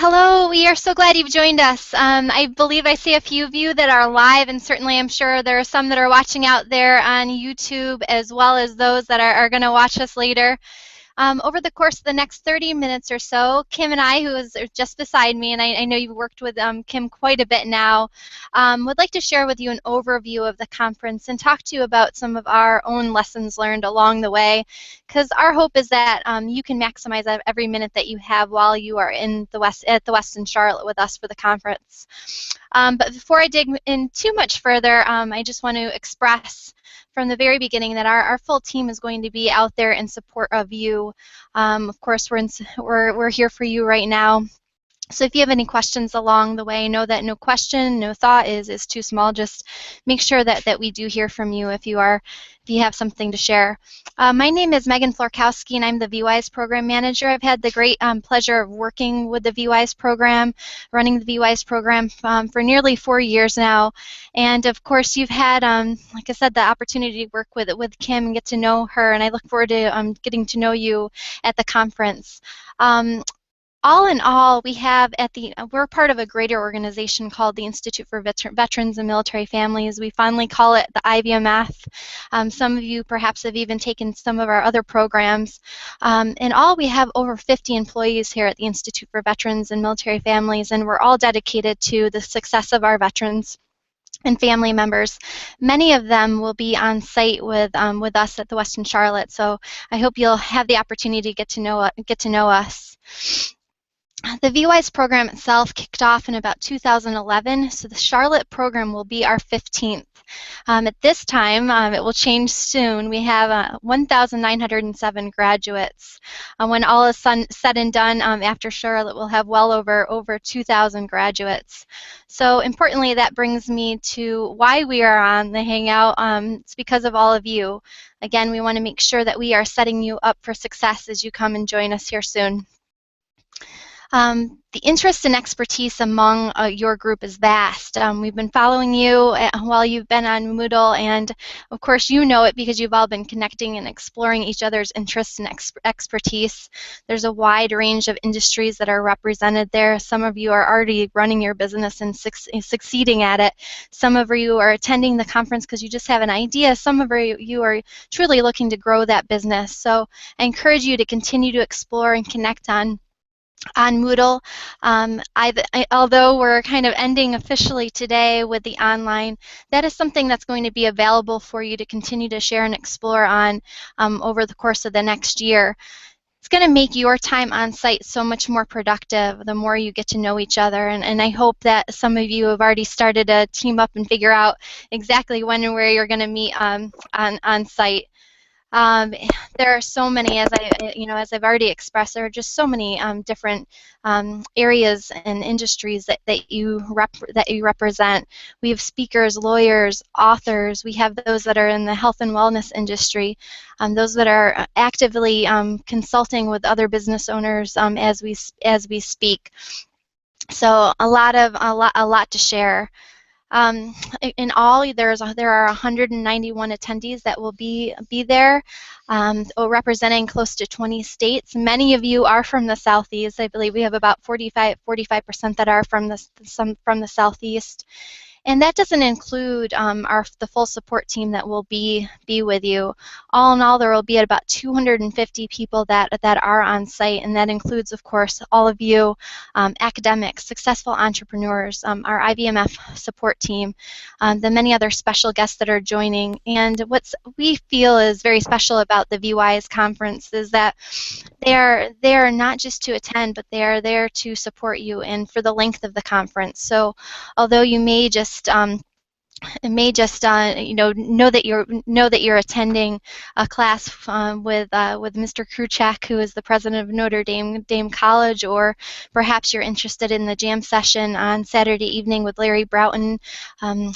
Hello, we are so glad you've joined us. I believe I see a few of you that are live, and certainly I'm sure there are some that are watching out there on YouTube, as well as those that are going to watch us later. Over the course of the next 30 minutes or so, Kim and I, who is just beside me, and I know you've worked with Kim quite a bit now, would like to share with you an overview of the conference and talk to you about some of our own lessons learned along the way, because our hope is that you can maximize every minute that you have while you are in at the Westin Charlotte with us for the conference. But before I dig in too much further, I just want to express from the very beginning that our full team is going to be out there in support of you. Of course, we're here for you right now. So if you have any questions along the way, know that no question, no thought is too small. Just make sure that we do hear from you if you have something to share. My name is Megan Florkowski, and I'm the VWise Program Manager. I've had the great pleasure of working with the VWise program, running the VWise program for nearly 4 years now. And of course, you've had, like I said, the opportunity to work with Kim and get to know her, and I look forward to getting to know you at the conference. All in all, we're part of a greater organization called the Institute for Veterans and Military Families. We fondly call it the IVMF. Some of you perhaps have even taken some of our other programs. In all, we have over 50 employees here at the Institute for Veterans and Military Families, and we're all dedicated to the success of our veterans and family members. Many of them will be on site with us at the Westin Charlotte, so I hope you'll have the opportunity to get to know us. The VWise program itself kicked off in about 2011, so the Charlotte program will be our 15th. At this time, it will change soon. We have 1,907 graduates. When all is said and done, after Charlotte, we'll have well over 2,000 graduates. So importantly, that brings me to why we are on the Hangout. It's because of all of you. Again, we want to make sure that we are setting you up for success as you come and join us here soon. The interest and expertise among your group is vast. We've been following you while you've been on Moodle, and of course you know it because you've all been connecting and exploring each other's interests and expertise. There's a wide range of industries that are represented there. Some of you are already running your business and succeeding at it. Some of you are attending the conference because you just have an idea. Some of you are truly looking to grow that business. So I encourage you to continue to explore and connect on Moodle. Although we're kind of ending officially today with the online, that is something that's going to be available for you to continue to share and explore on over the course of the next year. It's going to make your time on site so much more productive the more you get to know each other, and I hope that some of you have already started to team up and figure out exactly when and where you're going to meet on site. There are so many, as I've already expressed, there are just so many different areas and industries that you represent. We have speakers, lawyers, authors. We have those that are in the health and wellness industry, those that are actively consulting with other business owners as we speak. So a lot to share. In all, there are 191 attendees that will be there, representing close to 20 states. Many of you are from the Southeast. I believe we have about 45% that are from the Southeast. And that doesn't include the full support team that will be with you. All in all, there will be about 250 people that are on site, and that includes, of course, all of you, academics, successful entrepreneurs, our IVMF support team, the many other special guests that are joining. And what we feel is very special about the VWise conference is that they are not just to attend, but they are there to support you and for the length of the conference. So although you may just know that you're attending a class with Mr. Kruchak, who is the president of Notre Dame College, or perhaps you're interested in the jam session on Saturday evening with Larry Broughton,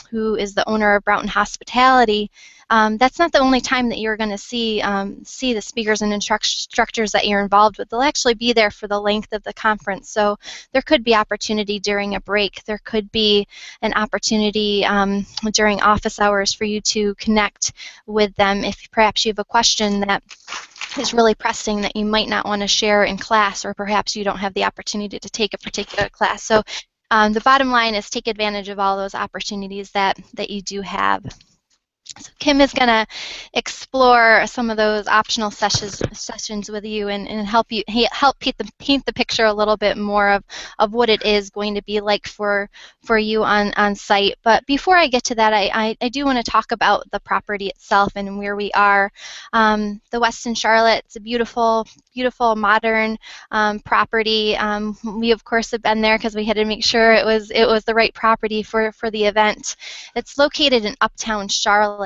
who is the owner of Broughton Hospitality. That's not the only time that you're going to see the speakers and instructors that you're involved with. They'll actually be there for the length of the conference. So there could be opportunity during a break. There could be an opportunity during office hours for you to connect with them if perhaps you have a question that is really pressing that you might not want to share in class, or perhaps you don't have the opportunity to take a particular class. So the bottom line is take advantage of all those opportunities that you do have. So Kim is going to explore some of those optional sessions with you, and help paint the picture a little bit more of what it is going to be like for you on site. But before I get to that, I do want to talk about the property itself and where we are. The Westin Charlotte, it's a beautiful modern property. We of course have been there because we had to make sure it was the right property for the event. It's located in Uptown Charlotte.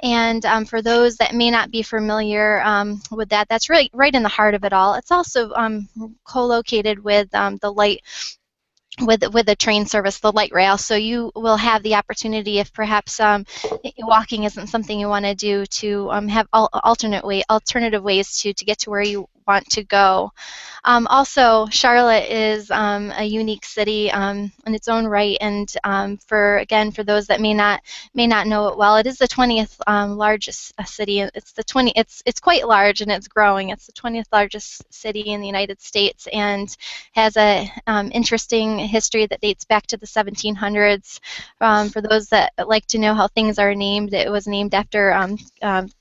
And for those that may not be familiar with that, that's right in the heart of it all. It's also co-located with with the train service, the light rail. So you will have the opportunity, if perhaps walking isn't something you want to do, to have alternative ways to get to where you want to go. Also, Charlotte is a unique city in its own right, and for those that may not know it well, it is the 20th largest city. It's quite large, and it's growing. It's the 20th largest city in the United States, and has a interesting history that dates back to the 1700s. For those that like to know how things are named, it was named after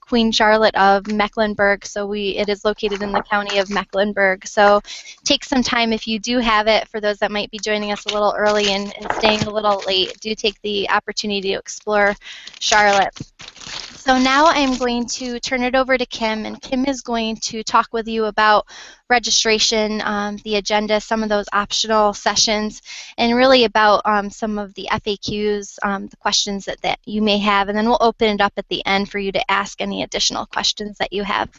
Queen Charlotte of Mecklenburg, so it is located in the county of Mecklenburg. So take some time, if you do have it, for those that might be joining us a little early and staying a little late, do take the opportunity to explore Charlotte. So now I'm going to turn it over to Kim, and Kim is going to talk with you about registration, the agenda, some of those optional sessions, and really about some of the FAQs, the questions that you may have, and then we'll open it up at the end for you to ask any additional questions that you have.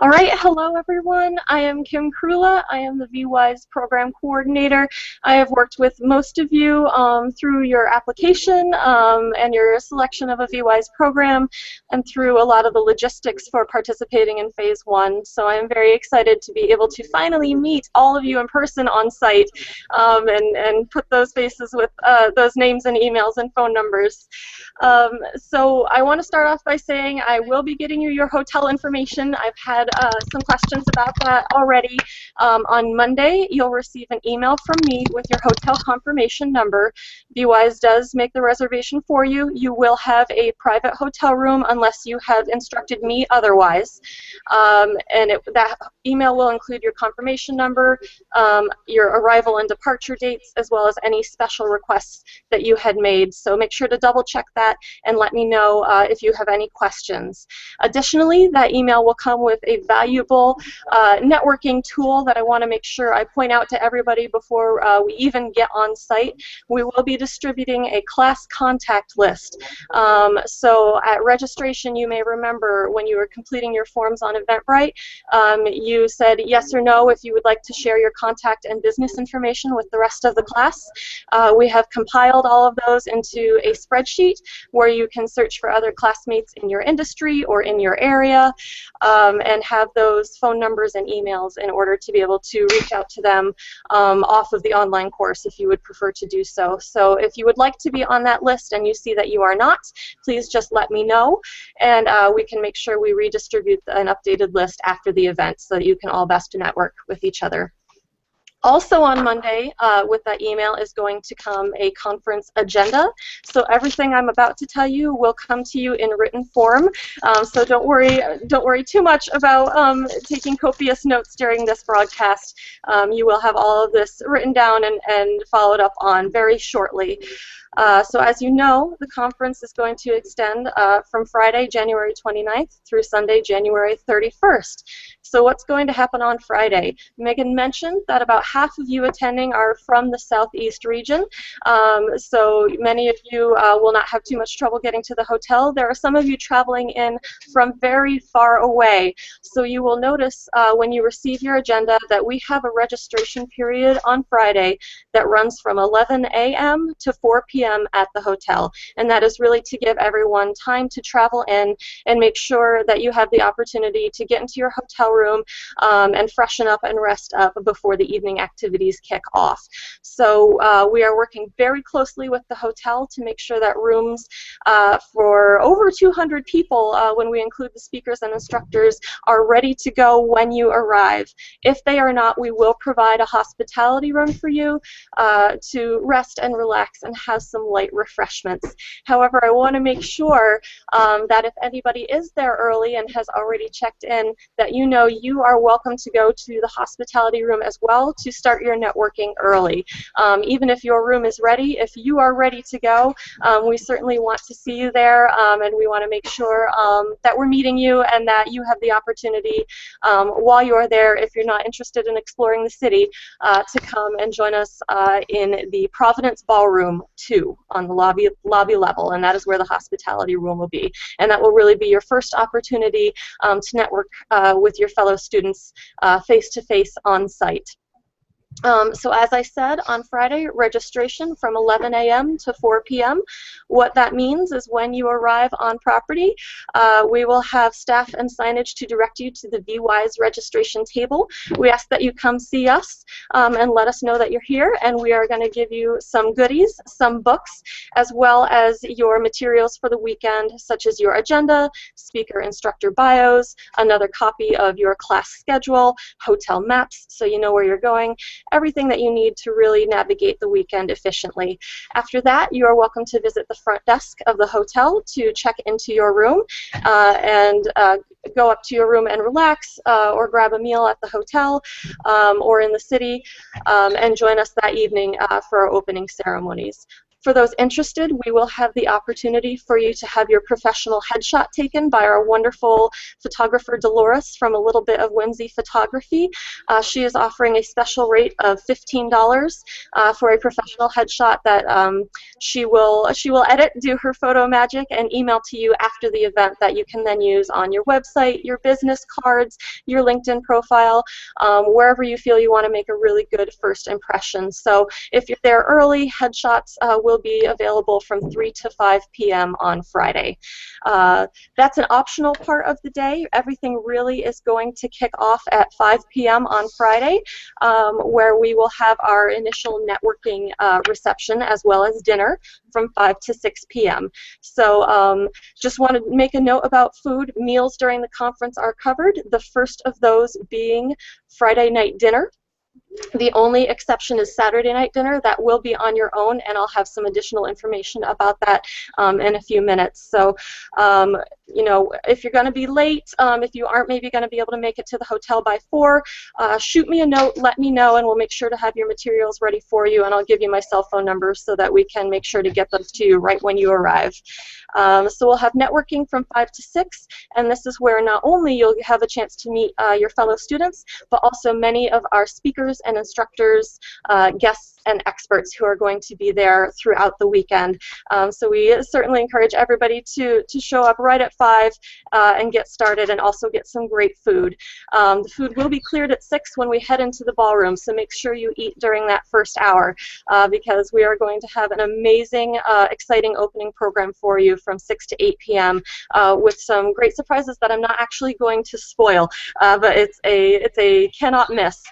All right, hello everyone. I am Kim Krula. I am the VWise Program Coordinator. I have worked with most of you through your application and your selection of a VWise program, and through a lot of the logistics for participating in Phase 1. So I am very excited to be able to finally meet all of you in person on site and put those faces with those names and emails and phone numbers. So I want to start off by saying I will be getting you your hotel information. I've had some questions about that already. On Monday, you'll receive an email from me with your hotel confirmation number. VWise does make the reservation for you. You will have a private hotel room unless you have instructed me otherwise. That email will include your confirmation number, your arrival and departure dates, as well as any special requests that you had made. So make sure to double check that and let me know if you have any questions. Additionally, that email will come with a valuable networking tool that I want to make sure I point out to everybody before we even get on site. We will be distributing a class contact list. So at registration, you may remember when you were completing your forms on Eventbrite, you said yes or no if you would like to share your contact and business information with the rest of the class. We have compiled all of those into a spreadsheet where you can search for other classmates in your industry or in your area, and have those phone numbers and emails in order to be able to reach out to them off of the online course if you would prefer to do so. So if you would like to be on that list and you see that you are not, please just let me know, and we can make sure we redistribute an updated list after the event so that you can all best network with each other. Also on Monday, with that email is going to come a conference agenda. So everything I'm about to tell you will come to you in written form. So don't worry too much about taking copious notes during this broadcast. You will have all of this written down and followed up on very shortly. So as you know, the conference is going to extend from Friday, January 29th through Sunday, January 31st. So what's going to happen on Friday? Megan mentioned that about half of you attending are from the Southeast region. So many of you will not have too much trouble getting to the hotel. There are some of you traveling in from very far away. So you will notice when you receive your agenda that we have a registration period on Friday that runs from 11 a.m. to 4 p.m. p.m. at the hotel. And that is really to give everyone time to travel in and make sure that you have the opportunity to get into your hotel room and freshen up and rest up before the evening activities kick off. So we are working very closely with the hotel to make sure that rooms for over 200 people, when we include the speakers and instructors, are ready to go when you arrive. If they are not, we will provide a hospitality room for you to rest and relax and have some light refreshments. However, I want to make sure that if anybody is there early and has already checked in, that you know you are welcome to go to the hospitality room as well to start your networking early. Even if your room is ready, if you are ready to go, we certainly want to see you there, and we want to make sure that we're meeting you and that you have the opportunity while you are there, if you're not interested in exploring the city, to come and join us in the Providence Ballroom 2 on the lobby level, and that is where the hospitality room will be. And that will really be your first opportunity to network with your fellow students face-to-face on site. So as I said, on Friday, registration from 11 a.m. to 4 p.m. What that means is when you arrive on property, we will have staff and signage to direct you to the VWise registration table. We ask that you come see us and let us know that you're here, and we are going to give you some goodies, some books, as well as your materials for the weekend, such as your agenda, speaker instructor bios, another copy of your class schedule, hotel maps so you know where you're going, everything that you need to really navigate the weekend efficiently. After that, you are welcome to visit the front desk of the hotel to check into your room and go up to your room and relax or grab a meal at the hotel or in the city and join us that evening for our opening ceremonies. For those interested, we will have the opportunity for you to have your professional headshot taken by our wonderful photographer Dolores from A Little Bit of Whimsy Photography. She is offering a special rate of $15 for a professional headshot that she will edit, do her photo magic, and email to you after the event that you can then use on your website, your business cards, your LinkedIn profile, wherever you feel you want to make a really good first impression. So if you're there early, headshots will be available from 3 to 5 p.m. on Friday. That's an optional part of the day. Everything really is going to kick off at 5 p.m. on Friday, where we will have our initial networking reception as well as dinner from 5 to 6 p.m. So just want to make a note about food. Meals during the conference are covered, the first of those being Friday night dinner. The only exception is Saturday night dinner. That will be on your own, and I'll have some additional information about that in a few minutes. So, you know, if you're going to be late, if you aren't maybe going to be able to make it to the hotel by 4, shoot me a note, let me know, and we'll make sure to have your materials ready for you, and I'll give you my cell phone number so that we can make sure to get those to you right when you arrive. So we'll have networking from 5 to 6, and this is where not only you'll have a chance to meet your fellow students, but also many of our speakers and instructors, guests, and experts who are going to be there throughout the weekend. So we certainly encourage everybody to show up right at 5 and get started, and also get some great food. The food will be cleared at 6 when we head into the ballroom, so make sure you eat during that first hour because we are going to have an amazing, exciting opening program for you from 6 to 8 p.m. With some great surprises that I'm not actually going to spoil, but it's a cannot miss.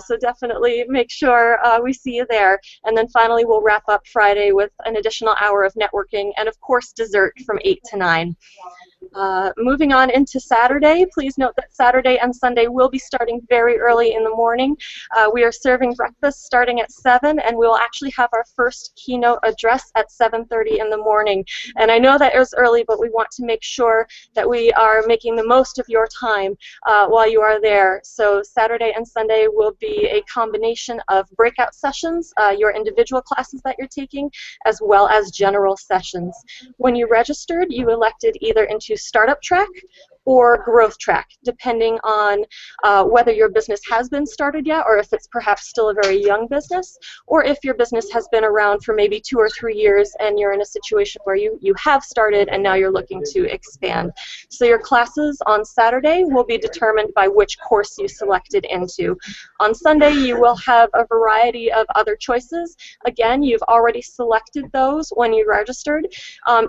So definitely make sure we see you there. And then finally, we'll wrap up Friday with an additional hour of networking and, of course, dessert from 8 to 9. Moving on into Saturday, please note that Saturday and Sunday will be starting very early in the morning. We are serving breakfast starting at 7, and we'll actually have our first keynote address at 7:30 in the morning. And I know that it was early, but we want to make sure that we are making the most of your time while you are there. So Saturday and Sunday will be a combination of breakout sessions, your individual classes that you're taking, as well as general sessions. When you registered, you elected either into startup track or growth track, depending on whether your business has been started yet, or if it's perhaps still a very young business, or if your business has been around for maybe 2 or 3 years and you're in a situation where you have started and now you're looking to expand. So your classes on Saturday will be determined by which course you selected into. On Sunday, you will have a variety of other choices. Again, you've already selected those when you registered.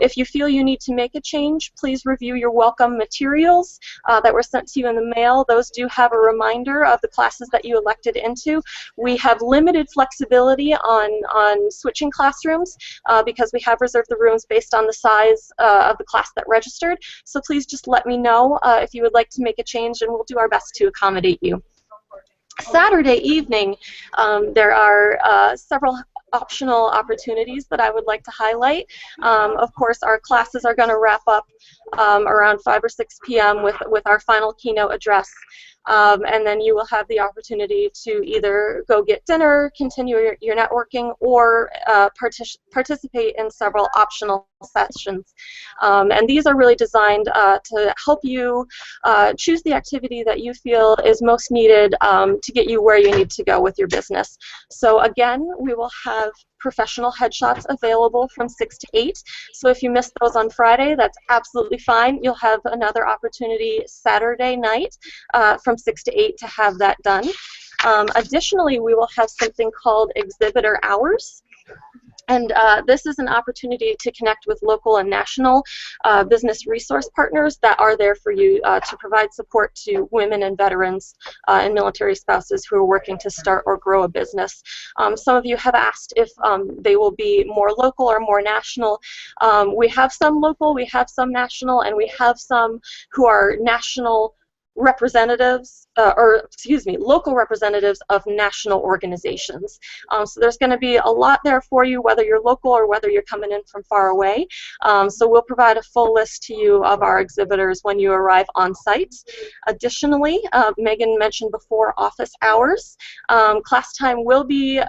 If you feel you need to make a change, please review your welcome materials that were sent to you in the mail. Those do have a reminder of the classes that you elected into. We have limited flexibility on switching classrooms because we have reserved the rooms based on the size of the class that registered. So please just let me know if you would like to make a change, and we'll do our best to accommodate you. Saturday evening, there are several optional opportunities that I would like to highlight. Of course, our classes are going to wrap up around 5 or 6 p.m. with our final keynote address. And then you will have the opportunity to either go get dinner, continue your networking, or participate in several optional sessions. And these are really designed to help you choose the activity that you feel is most needed to get you where you need to go with your business. So again, we will have professional headshots available from 6 to 8. So if you missed those on Friday, that's absolutely fine. You'll have another opportunity Saturday night from 6 to 8 to have that done. Additionally, we will have something called exhibitor hours. And this is an opportunity to connect with local and national business resource partners that are there for you to provide support to women and veterans and military spouses who are working to start or grow a business. Some of you have asked if they will be more local or more national. We have some local, we have some national, and we have some who are national representatives, local representatives of national organizations. So there's going to be a lot there for you, whether you're local or whether you're coming in from far away. So we'll provide a full list to you of our exhibitors when you arrive on site. Additionally, Megan mentioned before office hours. Class time will be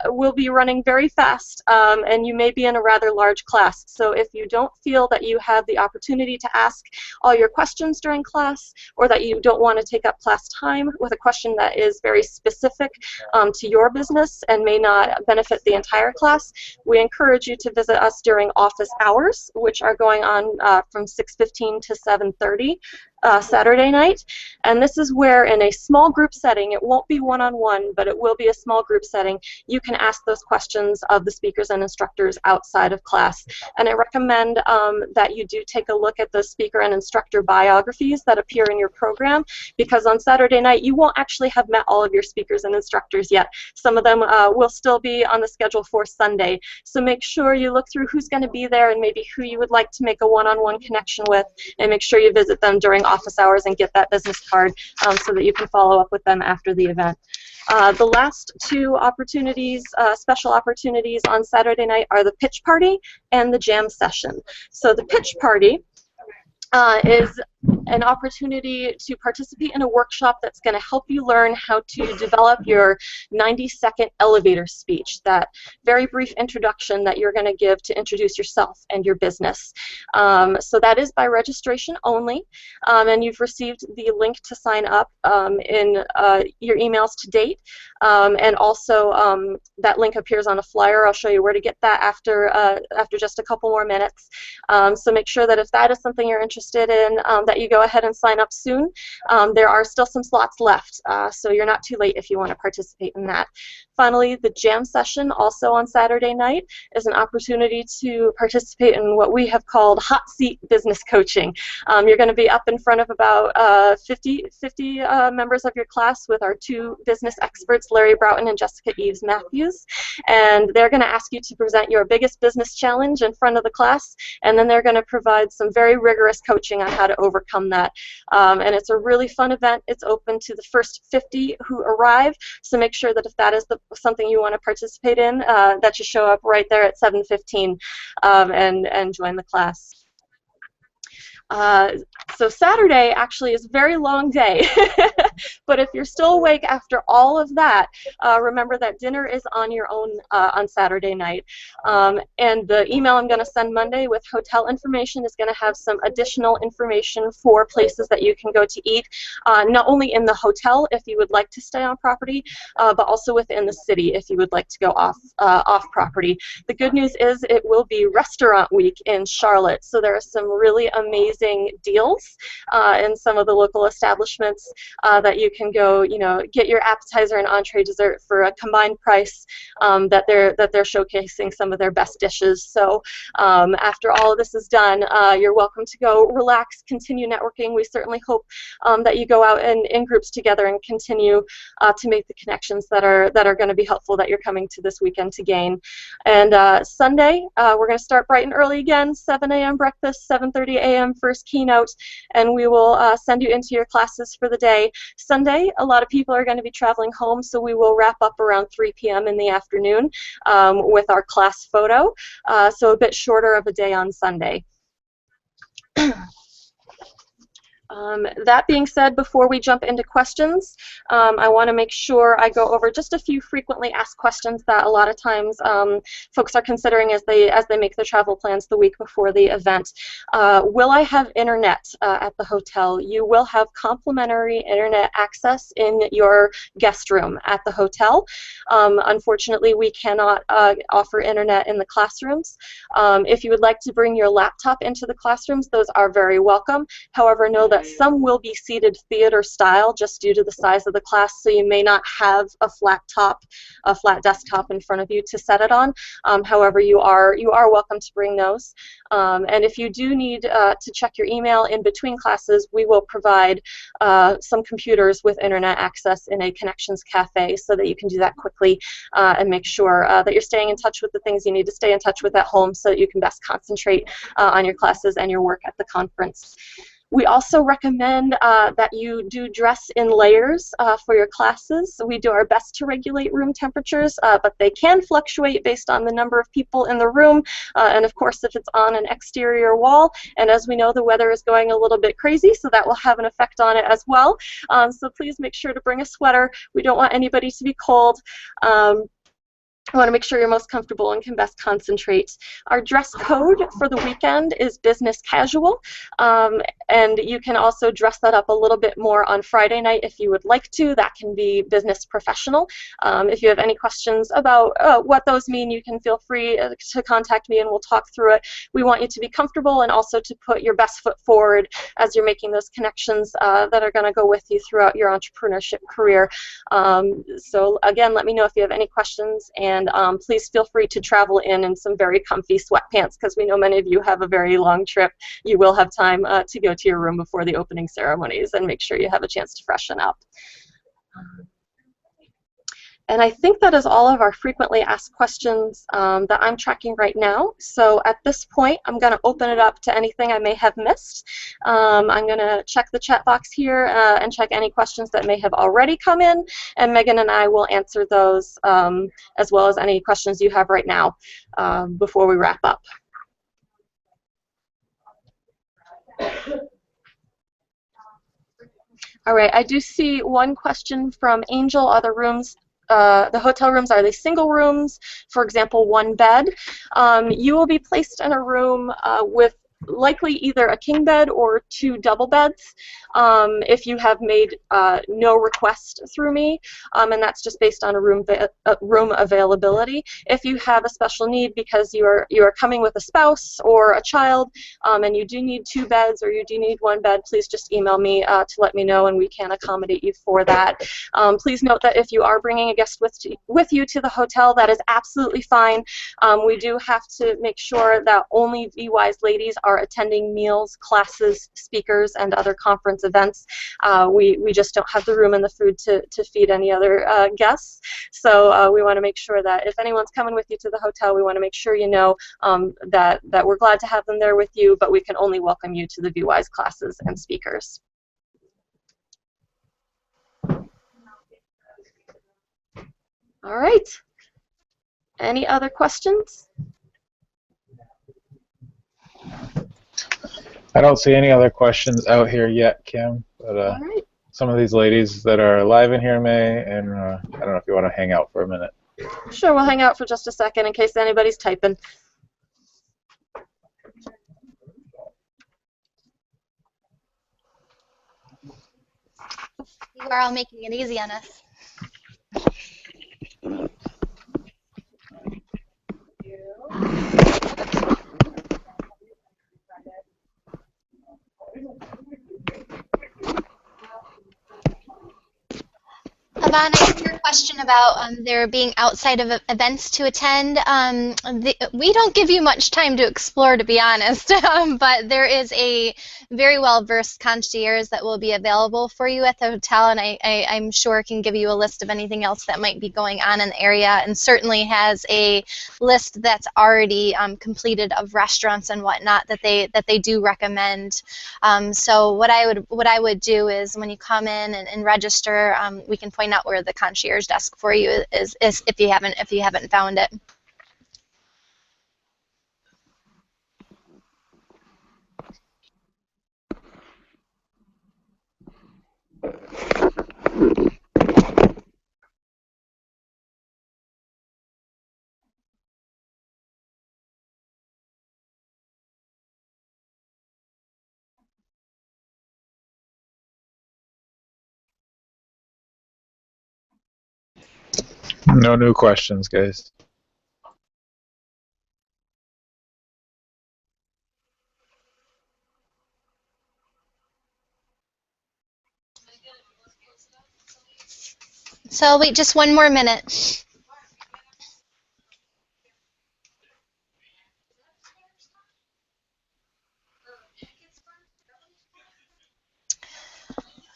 running very fast, and you may be in a rather large class. So if you don't feel that you have the opportunity to ask all your questions during class, or that you don't want to take up class time with a question that is very specific to your business and may not benefit the entire class, we encourage you to visit us during office hours, which are going on from 6:15 to 7:30. Saturday night, and this is where in a small group setting, it won't be one-on-one, but it will be a small group setting, you can ask those questions of the speakers and instructors outside of class. And I recommend that you do take a look at the speaker and instructor biographies that appear in your program, because on Saturday night you won't actually have met all of your speakers and instructors yet. Some of them will still be on the schedule for Sunday, so make sure you look through who's going to be there and maybe who you would like to make a one-on-one connection with, and make sure you visit them during office hours and get that business card so that you can follow up with them after the event. The last two opportunities, special opportunities on Saturday night, are the pitch party and the jam session. So the pitch party is an opportunity to participate in a workshop that's going to help you learn how to develop your 90-second elevator speech, that very brief introduction that you're going to give to introduce yourself and your business. So that is by registration only, and you've received the link to sign up in your emails to date, and also that link appears on a flyer. I'll show you where to get that after just a couple more minutes. So make sure that if that is something you're interested in, that you go ahead and sign up soon. There are still some slots left, so you're not too late if you want to participate in that. Finally, the jam session, also on Saturday night, is an opportunity to participate in what we have called hot seat business coaching. You're going to be up in front of about 50 members of your class with our two business experts, Larry Broughton and Jessica Eves Matthews, and they're going to ask you to present your biggest business challenge in front of the class, and then they're going to provide some very rigorous coaching on how to overcome that. And it's a really fun event. It's open to the first 50 who arrive, so make sure that if that is something you want to participate in, that you show up right there at 7:15 and join the class. So Saturday actually is a very long day. But if you're still awake after all of that, remember that dinner is on your own on Saturday night. And the email I'm going to send Monday with hotel information is going to have some additional information for places that you can go to eat, not only in the hotel if you would like to stay on property, but also within the city if you would like to go off property. The good news is it will be Restaurant Week in Charlotte, so there are some really amazing deals in some of the local establishments that you can go, get your appetizer and entree dessert for a combined price, that they're showcasing some of their best dishes. So after all of this is done, you're welcome to go relax, continue networking. We certainly hope that you go out in groups together and continue to make the connections that are going to be helpful that you're coming to this weekend to gain. And Sunday, we're going to start bright and early again, 7 a.m. breakfast, 7:30 a.m. first keynote, and we will send you into your classes for the day. Sunday, a lot of people are going to be traveling home, so we will wrap up around 3 p.m. in the afternoon with our class photo, so a bit shorter of a day on Sunday. That being said, before we jump into questions, I want to make sure I go over just a few frequently asked questions that a lot of times folks are considering as they make their travel plans the week before the event. Will I have internet at the hotel? You will have complimentary internet access in your guest room at the hotel. Unfortunately, we cannot offer internet in the classrooms. If you would like to bring your laptop into the classrooms, those are very welcome. However, know that some will be seated theater style just due to the size of the class, so you may not have a flat desktop in front of you to set it on. However, you are welcome to bring those. And if you do need to check your email in between classes, we will provide some computers with internet access in a connections cafe so that you can do that quickly and make sure that you're staying in touch with the things you need to stay in touch with at home so that you can best concentrate on your classes and your work at the conference. We also recommend that you do dress in layers for your classes. We do our best to regulate room temperatures, but they can fluctuate based on the number of people in the room, and of course if it's on an exterior wall. And as we know, the weather is going a little bit crazy, so that will have an effect on it as well. So please make sure to bring a sweater. We don't want anybody to be cold. I want to make sure you're most comfortable and can best concentrate. Our dress code for the weekend is business casual, and you can also dress that up a little bit more on Friday night if you would like to. That can be business professional. If you have any questions about what those mean, you can feel free to contact me and we'll talk through it. We want you to be comfortable and also to put your best foot forward as you're making those connections that are going to go with you throughout your entrepreneurship career. So again, let me know if you have any questions, and please feel free to travel in some very comfy sweatpants, because we know many of you have a very long trip. You will have time to go to your room before the opening ceremonies, and make sure you have a chance to freshen up. And I think that is all of our frequently asked questions that I'm tracking right now. So at this point, I'm going to open it up to anything I may have missed. I'm going to check the chat box here and check any questions that may have already come in, and Megan and I will answer those as well as any questions you have right now before we wrap up. All right, I do see one question from Angel. Are the hotel rooms, are they single rooms, for example, one bed? You will be placed in a room with likely either a king bed or 2 double beds if you have made no request through me, and that's just based on a room availability. If you have a special need because you are coming with a spouse or a child and you do need 2 beds or you do need 1 bed, please just email me to let me know and we can accommodate you for that. Please note that if you are bringing a guest with you to the hotel, that is absolutely fine. We do have to make sure that only VWise ladies are attending meals, classes, speakers, and other conference events. We just don't have the room and the food to feed any other guests. So we want to make sure that if anyone's coming with you to the hotel, we want to make sure you know that we're glad to have them there with you, but we can only welcome you to the VWise classes and speakers. All right. Any other questions? I don't see any other questions out here yet, Kim. But all right. some of these ladies that are live in here may, and I don't know if you want to hang out for a minute. Sure, we'll hang out for just a second in case anybody's typing. You are all making it easy on us. Yvonne, I have your question about there being outside of events to attend. We don't give you much time to explore, to be honest, but there is a very well-versed concierge that will be available for you at the hotel, and I'm sure can give you a list of anything else that might be going on in the area, and certainly has a list that's already completed of restaurants and whatnot that they do recommend. So what I would do is when you come in and register, we can point out where the concierge desk for you is if you haven't found it. No new questions, guys. So I'll wait just one more minute.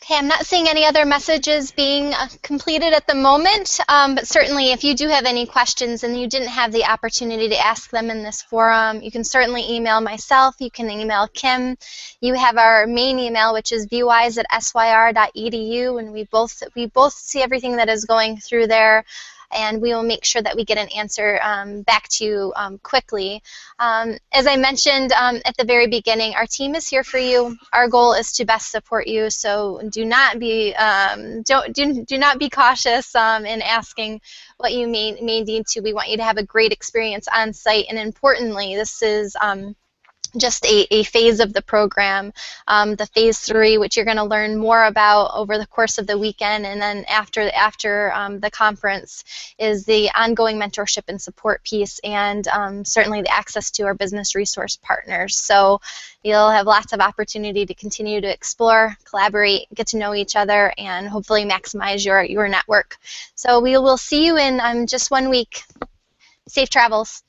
Okay, I'm not seeing any other messages being completed at the moment, but certainly if you do have any questions and you didn't have the opportunity to ask them in this forum, you can certainly email myself, you can email Kim. You have our main email, which is viewwise@syr.edu, and we both see everything that is going through there, and we will make sure that we get an answer back to you quickly. As I mentioned at the very beginning, our team is here for you. Our goal is to best support you, so do not be do not be cautious in asking what you may need to. We want you to have a great experience on site, and importantly, this is just a phase of the program, the phase 3, which you're going to learn more about over the course of the weekend, and then after the conference is the ongoing mentorship and support piece, and certainly the access to our business resource partners. So you'll have lots of opportunity to continue to explore, collaborate, get to know each other, and hopefully maximize your network. So we will see you in just 1 week. Safe travels.